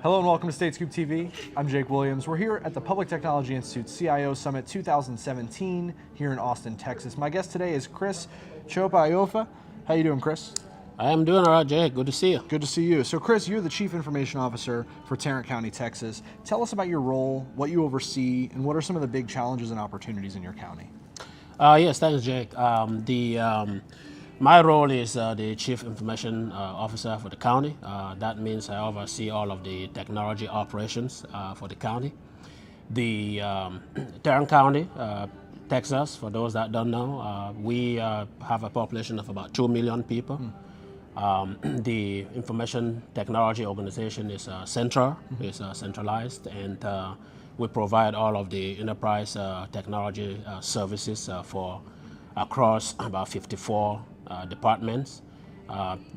Hello and welcome to Statescoop TV. I'm Jake Williams. We're here at the Public Technology Institute CIO Summit 2017 here in Austin, Texas. My guest today is Nchopa Ayafor. How you doing, Chris? I am doing all right, Jake. Good to see you. Good to see you. So, Chris, you're the Chief Information Officer for Tarrant County, Texas. Tell us about your role, what you oversee, and what are some of the big challenges and opportunities in your county? Yes, thanks, Jake. My role is the Chief Information Officer for the county. That means I oversee all of the technology operations for the county. The Tarrant County, Texas, for those that don't know, we have a population of about 2 million people. The information technology organization is centralized, and we provide all of the enterprise technology services for across about 54 departments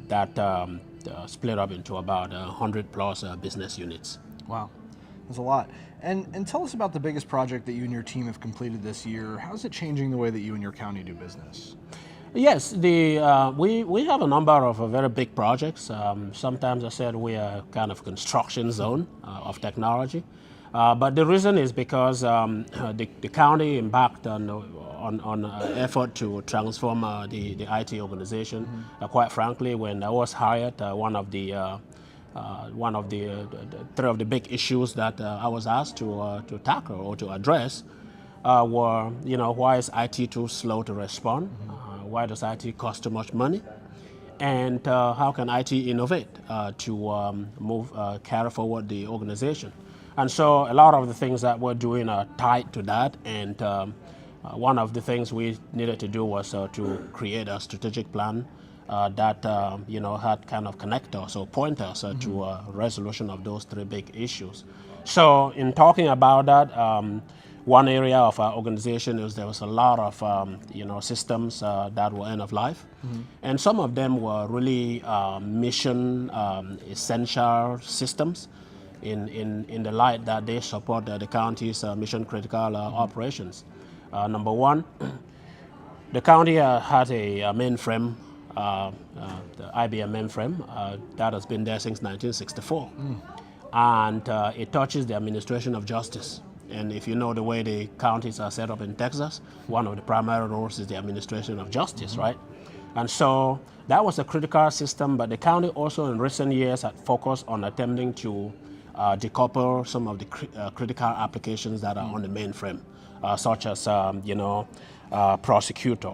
that split up into about 100 plus business units. Wow, that's a lot. And tell us about the biggest project that you and your team have completed this year. How is it changing the way that you and your county do business? Yes, we have a number of very big projects. Sometimes I said we are kind of construction zone of technology. But the reason is because the county embarked on effort to transform the IT organization. Quite frankly, when I was hired, one of the three of the big issues that I was asked to tackle or to address were, why is IT too slow to respond? Why does IT cost too much money? And how can IT innovate to carry forward the organization? And so a lot of the things that we're doing are tied to that. And one of the things we needed to do was to create a strategic plan that had kind of connectors or pointers to a resolution of those three big issues. So in talking about that, one area of our organization is there was a lot of systems that were end of life, and some of them were really mission essential systems in the light that they support the county's mission critical operations. Number one, the county had a mainframe, the IBM mainframe that has been there since 1964, and it touches the administration of justice. And if you know the way the counties are set up in Texas, one of the primary roles is the administration of justice, right? And so that was a critical system, but the county also in recent years had focused on attempting to decouple some of the critical applications that are on the mainframe, such as, prosecutor,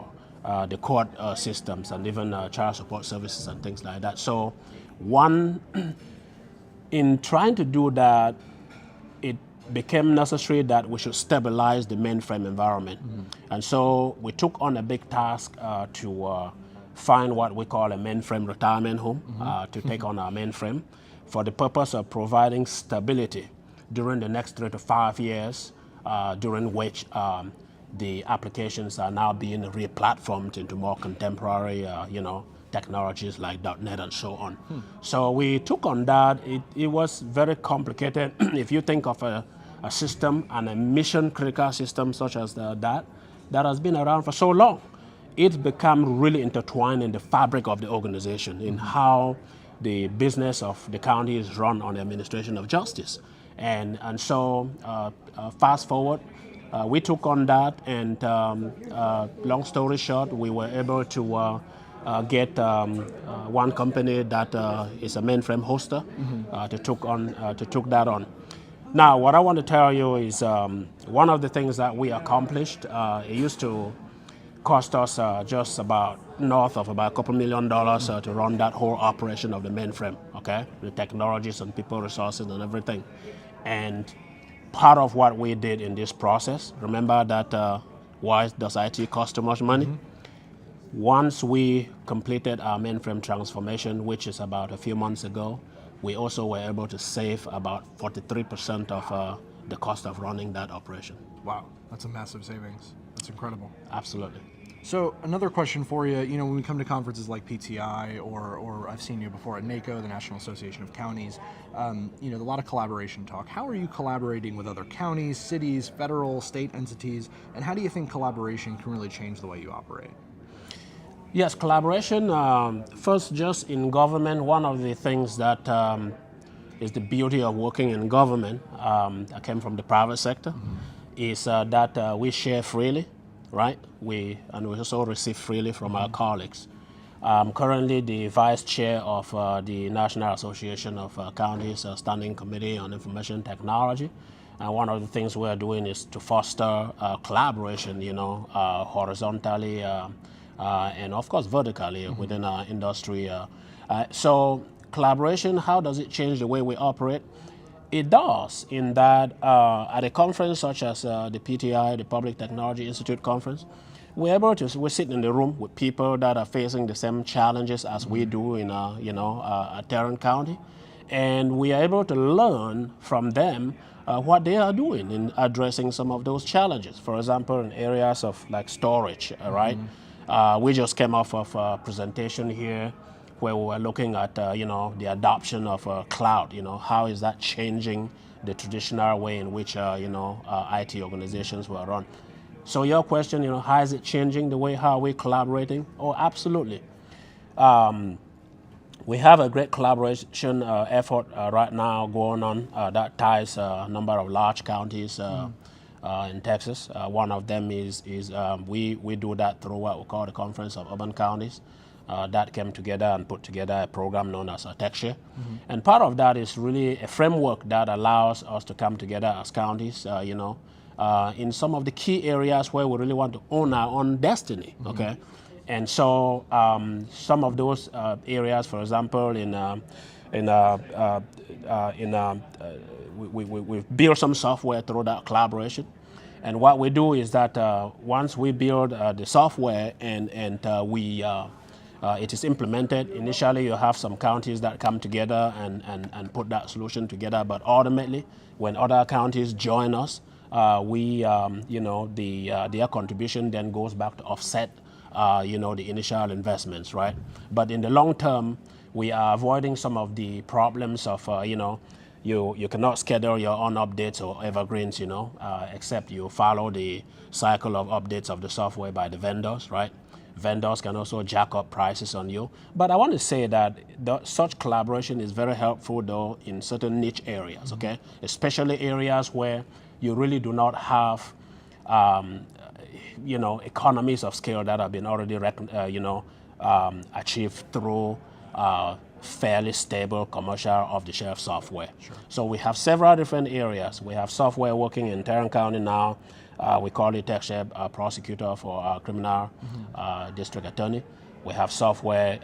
the court systems, and even child support services and things like that. So in trying to do that, it became necessary that we should stabilize the mainframe environment. And so we took on a big task to find what we call a mainframe retirement home to take on our mainframe for the purpose of providing stability during the next 3 to 5 years, during which the applications are now being re-platformed into more contemporary technologies like .NET and so on. So we took on that. It was very complicated. If you think of a system and a mission critical system such as that has been around for so long, it's become really intertwined in the fabric of the organization, in how the business of the county is run on the administration of justice. And so fast forward, we took on that, and long story short, we were able to get one company that is a mainframe hoster to took that on. Now, what I want to tell you is one of the things that we accomplished, it used to cost us just about north of about a couple $1 million to run that whole operation of the mainframe, okay? The technologies and people resources and everything. And part of what we did in this process, remember that why does IT cost too much money? Once we completed our mainframe transformation, which is about a few months ago, we also were able to save about 43% of the cost of running that operation. Wow, that's a massive savings. That's incredible. Absolutely. So another question for you, when we come to conferences like PTI or I've seen you before at NACO, the National Association of Counties, a lot of collaboration talk. How are you collaborating with other counties, cities, federal, state entities, and how do you think collaboration can really change the way you operate? Yes, collaboration. First, just in government, one of the things that is the beauty of working in government. I came from the private sector. Is that we share freely, right? We also receive freely from our colleagues. I'm currently the vice chair of the National Association of Counties Standing Committee on Information Technology. And one of the things we're doing is to foster collaboration, horizontally and of course vertically within our industry. So collaboration, how does it change the way we operate? It does, in that at a conference such as the PTI, the Public Technology Institute conference, we're sitting in the room with people that are facing the same challenges as we do in Tarrant County, and we are able to learn from them what they are doing in addressing some of those challenges. For example, in areas of like storage, right? We just came off of a presentation here where we were looking at the adoption of cloud. How is that changing the traditional way in which IT organizations were run? So your question, how is it changing the way how we're collaborating? Oh, absolutely. We have a great collaboration effort right now going on that ties a number of large counties in Texas. One of them is we do that through what we call the Conference of Urban Counties. That came together and put together a program known as TechShare. And part of that is really a framework that allows us to come together as counties, in some of the key areas where we really want to own our own destiny, okay? And so some of those areas, for example, we've built some software through that collaboration. And what we do is that once we build the software and it is implemented, initially you have some counties that come together and put that solution together, but ultimately when other counties join us, their contribution then goes back to offset the initial investments, right? But in the long term, we are avoiding some of the problems of, you cannot schedule your own updates or evergreens, except you follow the cycle of updates of the software by the vendors, right? Vendors can also jack up prices on you. But I want to say that such collaboration is very helpful, though, in certain niche areas, okay? Especially areas where you really do not have economies of scale that have been already achieved through fairly stable commercial off-the-shelf software. Sure. So we have several different areas. We have software working in Tarrant County now. We call it TechShare Prosecutor for our criminal district attorney. We have software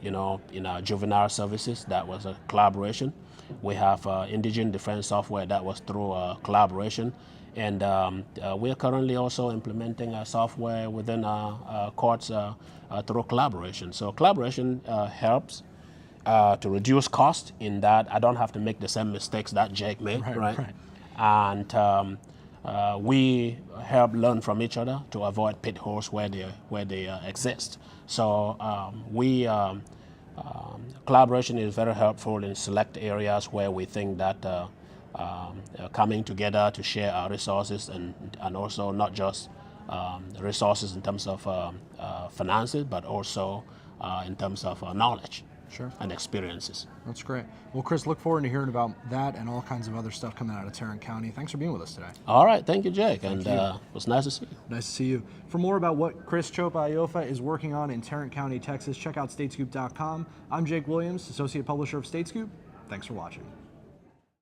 in our juvenile services. That was a collaboration. We have indigent defense software that was through a collaboration. And we are currently also implementing software within our courts through collaboration. So collaboration helps to reduce cost in that I don't have to make the same mistakes that Jake made, right? And we help learn from each other to avoid pitfalls where they exist. So collaboration is very helpful in select areas where we think that coming together to share our resources and also not just resources in terms of finances, but also in terms of knowledge. Sure. And experiences. That's great. Well, Chris, look forward to hearing about that and all kinds of other stuff coming out of Tarrant County. Thanks for being with us today. All right. Thank you, Jake. It was nice to see you. Nice to see you. For more about what Chris Nchopa Ayafor is working on in Tarrant County, Texas, check out statescoop.com. I'm Jake Williams, Associate Publisher of Statescoop. Thanks for watching.